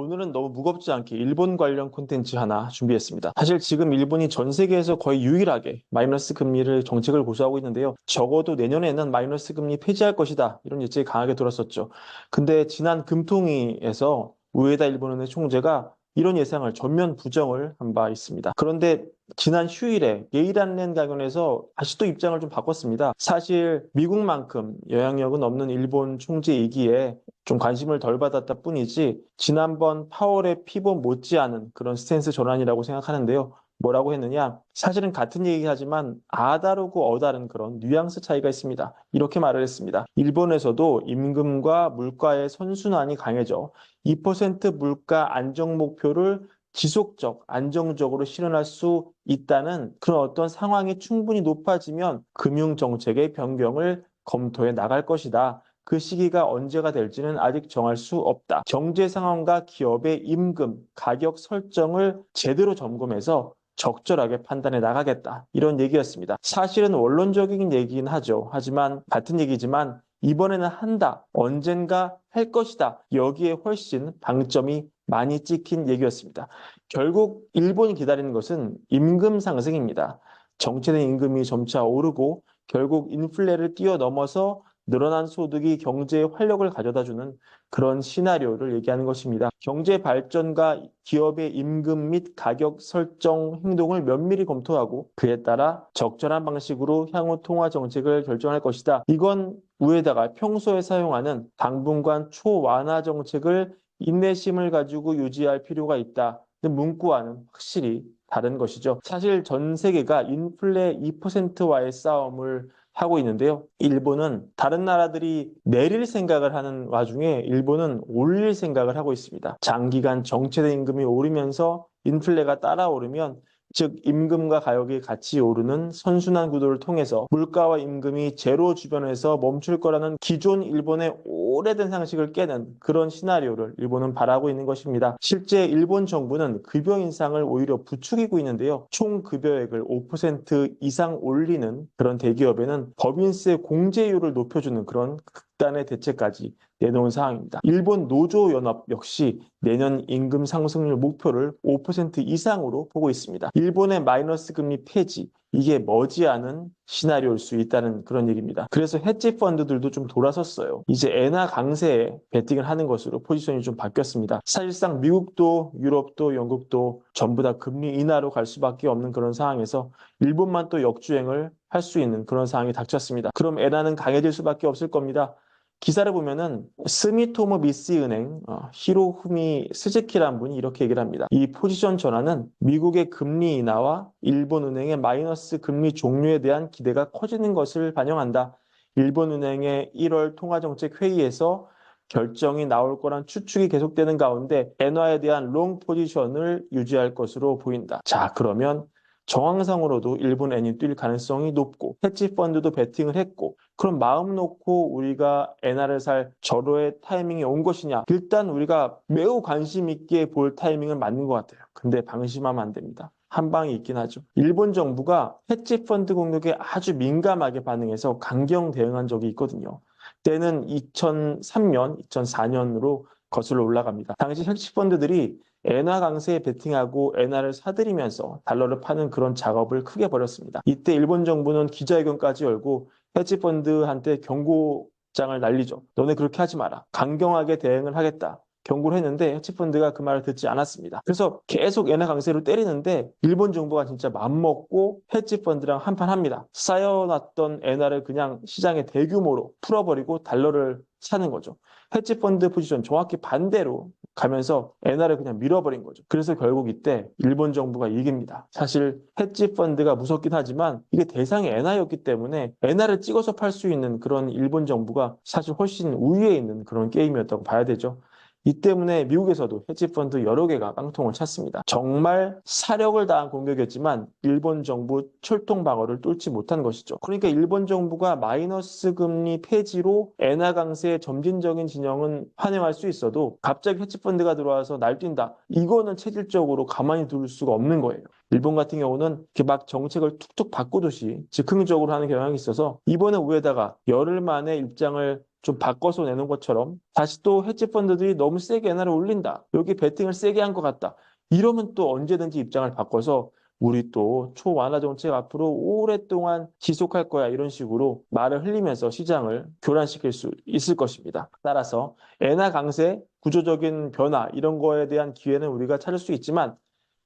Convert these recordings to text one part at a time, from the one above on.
오늘은 너무 무겁지 않게 일본 관련 콘텐츠 하나 준비했습니다. 사실 지금 일본이 전 세계에서 거의 유일하게 마이너스 금리를 정책을 고수하고 있는데요. 적어도 내년에는 마이너스 금리 폐지할 것이다. 이런 예측이 강하게 들었었죠. 근데 지난 금통위에서 우에다 일본은행 총재가 이런 예상을 전면 부정을 한 바 있습니다. 그런데 지난 휴일에 예의란렌 강연에서 다시 또 입장을 좀 바꿨습니다. 사실 미국만큼 영향력은 없는 일본 총재이기에 좀 관심을 덜 받았다 뿐이지 지난번 파월의 피보 못지않은 그런 스탠스 전환이라고 생각하는데요. 뭐라고 했느냐? 사실은 같은 얘기하지만 아다르고 어다른 그런 뉘앙스 차이가 있습니다. 이렇게 말을 했습니다. 일본에서도 임금과 물가의 선순환이 강해져 2% 물가 안정 목표를 지속적, 안정적으로 실현할 수 있다는 그런 어떤 상황이 충분히 높아지면 금융정책의 변경을 검토해 나갈 것이다. 그 시기가 언제가 될지는 아직 정할 수 없다. 경제 상황과 기업의 임금, 가격 설정을 제대로 점검해서 적절하게 판단해 나가겠다. 이런 얘기였습니다. 사실은 원론적인 얘기긴 하죠. 하지만 같은 얘기지만 이번에는 한다. 언젠가 할 것이다. 여기에 훨씬 방점이 많이 찍힌 얘기였습니다. 결국 일본이 기다리는 것은 임금 상승입니다. 정체된 임금이 점차 오르고 결국 인플레를 뛰어넘어서 늘어난 소득이 경제에 활력을 가져다주는 그런 시나리오를 얘기하는 것입니다. 경제 발전과 기업의 임금 및 가격 설정 행동을 면밀히 검토하고 그에 따라 적절한 방식으로 향후 통화 정책을 결정할 것이다. 이건 위에다가 평소에 사용하는 당분간 초완화 정책을 인내심을 가지고 유지할 필요가 있다. 문구와는 확실히 다른 것이죠. 사실 전 세계가 인플레 2%와의 싸움을 하고 있는데요. 일본은 다른 나라들이 내릴 생각을 하는 와중에 일본은 올릴 생각을 하고 있습니다. 장기간 정체된 임금이 오르면서 인플레가 따라오르면 즉 임금과 가격이 같이 오르는 선순환 구도를 통해서 물가와 임금이 제로 주변에서 멈출 거라는 기존 일본의 오래된 상식을 깨는 그런 시나리오를 일본은 바라고 있는 것입니다. 실제 일본 정부는 급여 인상을 오히려 부추기고 있는데요. 총 급여액을 5% 이상 올리는 그런 대기업에는 법인세 공제율을 높여주는 그런 극단의 대책까지 내놓은 상황입니다. 일본 노조연합 역시 내년 임금 상승률 목표를 5% 이상으로 보고 있습니다. 일본의 마이너스 금리 폐지, 이게 머지않은 시나리오일 수 있다는 그런 얘기입니다. 그래서 헤지 펀드들도 좀 돌아섰어요. 이제 엔화 강세에 베팅을 하는 것으로 포지션이 좀 바뀌었습니다. 사실상 미국도 유럽도 영국도 전부 다 금리 인하로 갈 수밖에 없는 그런 상황에서 일본만 또 역주행을 할 수 있는 그런 상황이 닥쳤습니다. 그럼 엔화는 강해질 수밖에 없을 겁니다. 기사를 보면은 스미토모 미쓰 은행 히로후미 스즈키라는 분이 이렇게 얘기를 합니다. 이 포지션 전환은 미국의 금리 인하와 일본 은행의 마이너스 금리 종료에 대한 기대가 커지는 것을 반영한다. 일본 은행의 1월 통화정책 회의에서 결정이 나올 거란 추측이 계속되는 가운데 엔화에 대한 롱 포지션을 유지할 것으로 보인다. 자, 그러면 정황상으로도 일본 엔이 뛸 가능성이 높고 헤지 펀드도 베팅을 했고 그럼 마음 놓고 우리가 엔화를 살 절호의 타이밍이 온 것이냐? 일단 우리가 매우 관심 있게 볼 타이밍은 맞는 것 같아요. 근데 방심하면 안 됩니다. 한 방이 있긴 하죠. 일본 정부가 헤지 펀드 공격에 아주 민감하게 반응해서 강경 대응한 적이 있거든요. 때는 2003년, 2004년으로 거슬러 올라갑니다. 당시 헤지 펀드들이 엔화 강세에 베팅하고 엔화를 사들이면서 달러를 파는 그런 작업을 크게 벌였습니다. 이때 일본 정부는 기자회견까지 열고 헤지펀드한테 경고장을 날리죠. 너네 그렇게 하지 마라. 강경하게 대응을 하겠다. 경고를 했는데 헤지펀드가 그 말을 듣지 않았습니다. 그래서 계속 엔화 강세로 때리는데 일본 정부가 진짜 맘먹고 헤지펀드랑 한판 합니다. 쌓여놨던 엔화를 그냥 시장에 대규모로 풀어버리고 달러를 사는 거죠. 헤지펀드 포지션 정확히 반대로 가면서 엔화를 그냥 밀어버린 거죠. 그래서 결국 이때 일본 정부가 이깁니다. 사실 헤지 펀드가 무섭긴 하지만 이게 대상이 엔화였기 때문에 엔화를 찍어서 팔 수 있는 그런 일본 정부가 사실 훨씬 우위에 있는 그런 게임이었다고 봐야 되죠. 이 때문에 미국에서도 헤지펀드 여러 개가 깡통을 찼습니다. 정말 사력을 다한 공격이었지만 일본 정부 철통 방어를 뚫지 못한 것이죠. 그러니까 일본 정부가 마이너스 금리 폐지로 엔화 강세의 점진적인 진영은 환영할 수 있어도 갑자기 헤지펀드가 들어와서 날뛴다. 이거는 체질적으로 가만히 둘 수가 없는 거예요. 일본 같은 경우는 이렇게 막 정책을 툭툭 바꾸듯이 즉흥적으로 하는 경향이 있어서 이번에 위에다가 열흘 만에 입장을 좀 바꿔서 내놓은 것처럼 다시 또 헤지 펀드들이 너무 세게 엔화를 올린다. 여기 베팅을 세게 한 것 같다. 이러면 또 언제든지 입장을 바꿔서 우리 또 초완화 정책 앞으로 오랫동안 지속할 거야. 이런 식으로 말을 흘리면서 시장을 교란시킬 수 있을 것입니다. 따라서 엔화 강세, 구조적인 변화 이런 거에 대한 기회는 우리가 찾을 수 있지만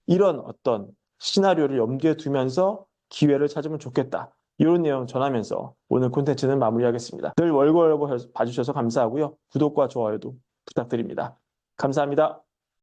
이런 어떤 시나리오를 염두에 두면서 기회를 찾으면 좋겠다. 이런 내용 전하면서 오늘 콘텐츠는 마무리하겠습니다. 늘 월걸고 봐주셔서 감사하고요. 구독과 좋아요도 부탁드립니다. 감사합니다.